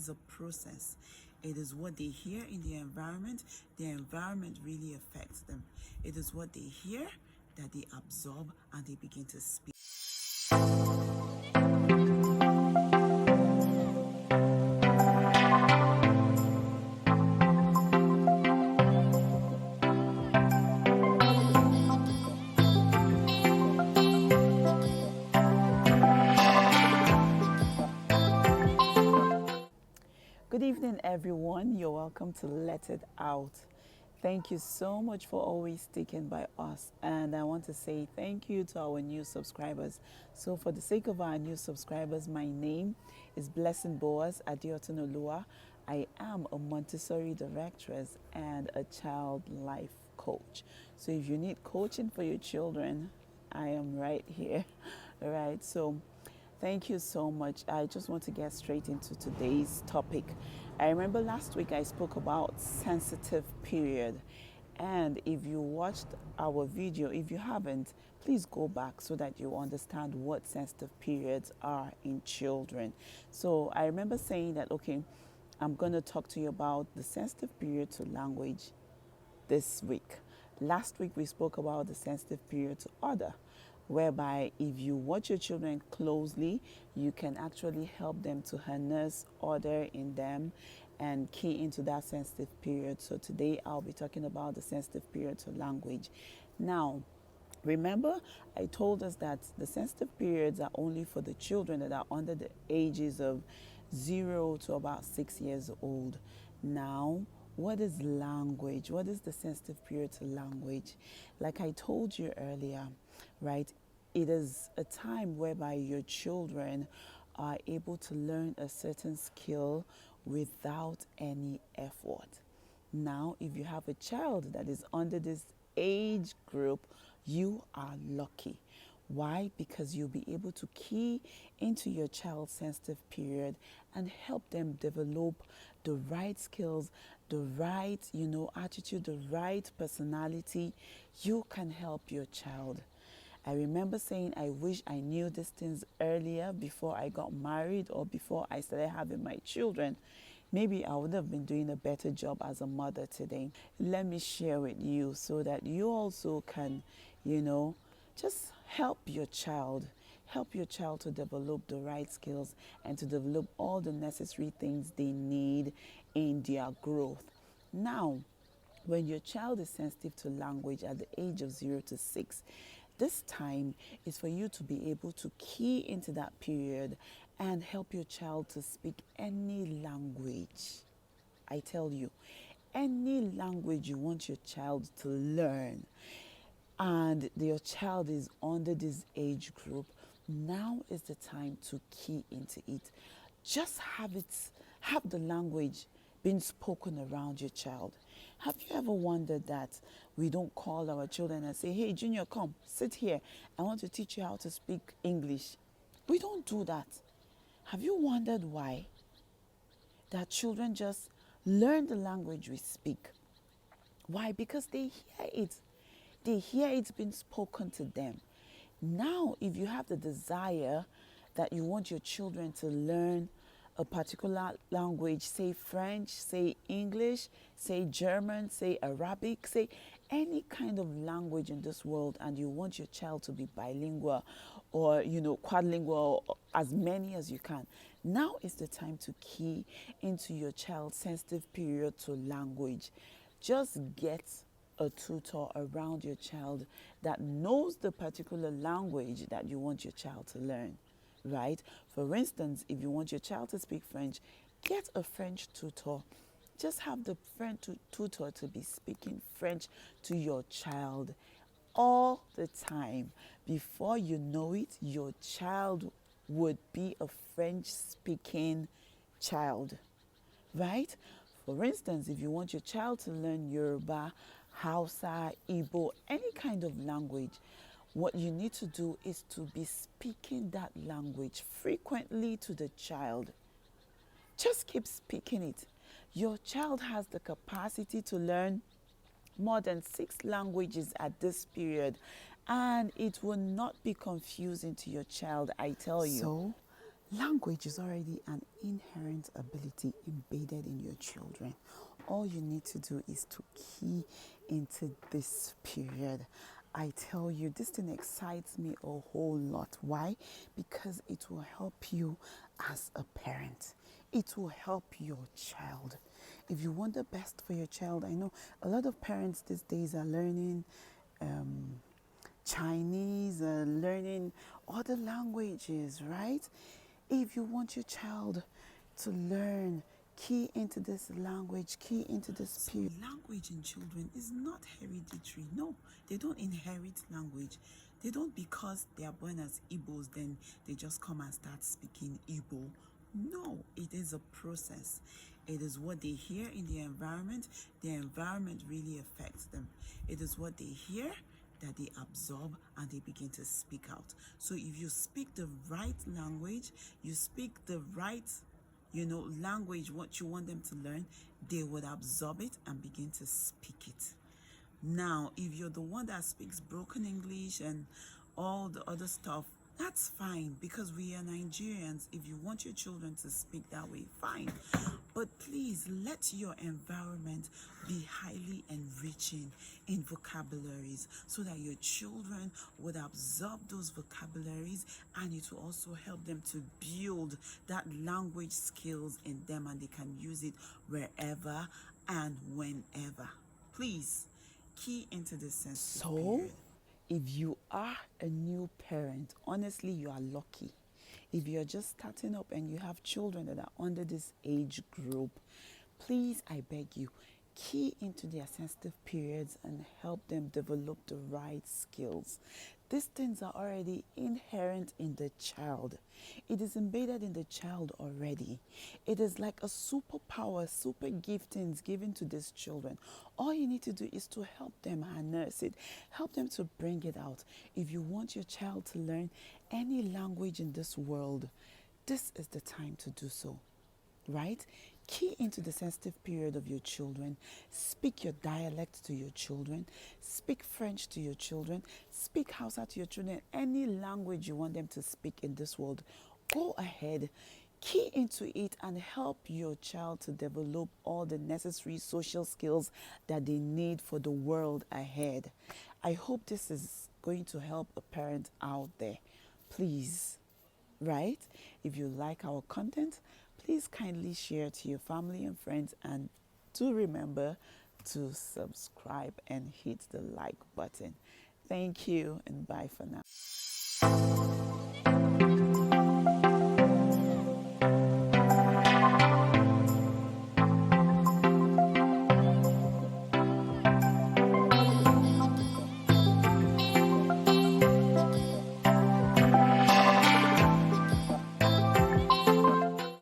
It's a process. It is what they hear in their environment really affects them. It is what they hear that they absorb and they begin to speak. Good evening, everyone. You're welcome to Let It Out. Thank you so much for always sticking by us. And I want to say thank you to our new subscribers. So, for the sake of our new subscribers, my name is Blessing Boaz Adiotunolua. I am a Montessori directress and a child life coach. So, if you need coaching for your children, I am right here. All right. So, thank you so much. I just want to get straight into today's topic. I remember last week I spoke about sensitive period. And if you watched our video, if you haven't, please go back so that you understand what sensitive periods are in children. So I remember saying that, okay, I'm going to talk to you about the sensitive period to language this week. Last week we spoke about the sensitive period to order, whereby if you watch your children closely, you can actually help them to harness order in them and key into that sensitive period. So today I'll be talking about the sensitive period to language. Now, remember, I told us that the sensitive periods are only for the children that are under the ages of 0 to about 6 years old. Now, what is language? What is the sensitive period to language? Like I told you earlier, right? It is a time whereby your children are able to learn a certain skill without any effort. Now, if you have a child that is under this age group, you are lucky. Why? Because you'll be able to key into your child's sensitive period and help them develop the right skills, the right, attitude, the right personality. You can help your child. I remember saying I wish I knew these things earlier before I got married or before I started having my children. Maybe I would have been doing a better job as a mother today. Let me share with you so that you also can, just help your child. Help your child to develop the right skills and to develop all the necessary things they need in their growth. Now, when your child is sensitive to language at the age of 0 to 6, this time is for you to be able to key into that period and help your child to speak any language. I tell you, any language you want your child to learn, and your child is under this age group, now is the time to key into it. Just have the language being spoken around your child. Have you ever wondered that we don't call our children and say, hey, Junior, come, sit here. I want to teach you how to speak English. We don't do that. Have you wondered why? That children just learn the language we speak. Why? Because they hear it. They hear it being spoken to them. Now, if you have the desire that you want your children to learn a particular language, say French, say English, say German, say Arabic, say any kind of language in this world, and you want your child to be bilingual or, quadlingual, as many as you can, now is the time to key into your child's sensitive period to language. Just get a tutor around your child that knows the particular language that you want your child to learn, right? For instance, if you want your child to speak French, get a French tutor. Just have the French tutor to be speaking French to your child all the time. Before you know it, your child would be a French-speaking child, right? For instance, if you want your child to learn Yoruba, Hausa, Igbo, any kind of language, what you need to do is to be speaking that language frequently to the child. Just keep speaking it. Your child has the capacity to learn more than 6 languages at this period, and it will not be confusing to your child, I tell you. So Language is already an inherent ability embedded in your children. All you need to do is to key into this period. I tell you, this thing excites me a whole lot. Why? Because it will help you as a parent. It will help your child. If you want the best for your child, I know a lot of parents these days are learning um, Chinese, learning other languages, right? If you want your child to learn, key into this language, key into this period. Language in children is not hereditary. No, they don't inherit language. They don't, because they are born as Igbos, then they just come and start speaking Igbo. No, it is a process. It is what they hear in the environment. The environment really affects them. It is what they hear that they absorb and they begin to speak out. So if you speak the right language, you speak the right, language, what you want them to learn, they would absorb it and begin to speak it. Now, if you're the one that speaks broken English and all the other stuff, that's fine, because we are Nigerians. If you want your children to speak that way, fine. But please let your environment be highly enriching in vocabularies so that your children would absorb those vocabularies, and it will also help them to build that language skills in them, and they can use it wherever and whenever. Please key into this sensitive period. If you are a new parent, honestly, you are lucky. If you're just starting up and you have children that are under this age group, please, I beg you, key into their sensitive periods and help them develop the right skills. These things are already inherent in the child. It is embedded in the child already. It is like a superpower, super giftings given to these children. All you need to do is to help them harness it, help them to bring it out. If you want your child to learn any language in this world, this is the time to do so, right? Key into the sensitive period of your children. Speak your dialect to your children. Speak French to your children. Speak Hausa to your children. Any language you want them to speak in this world, go ahead. Key into it and help your child to develop all the necessary social skills that they need for the world ahead. I hope this is going to help a parent out there. Please, right? If you like our content, please kindly share to your family and friends, and do remember to subscribe and hit the like button. Thank you, and bye for now.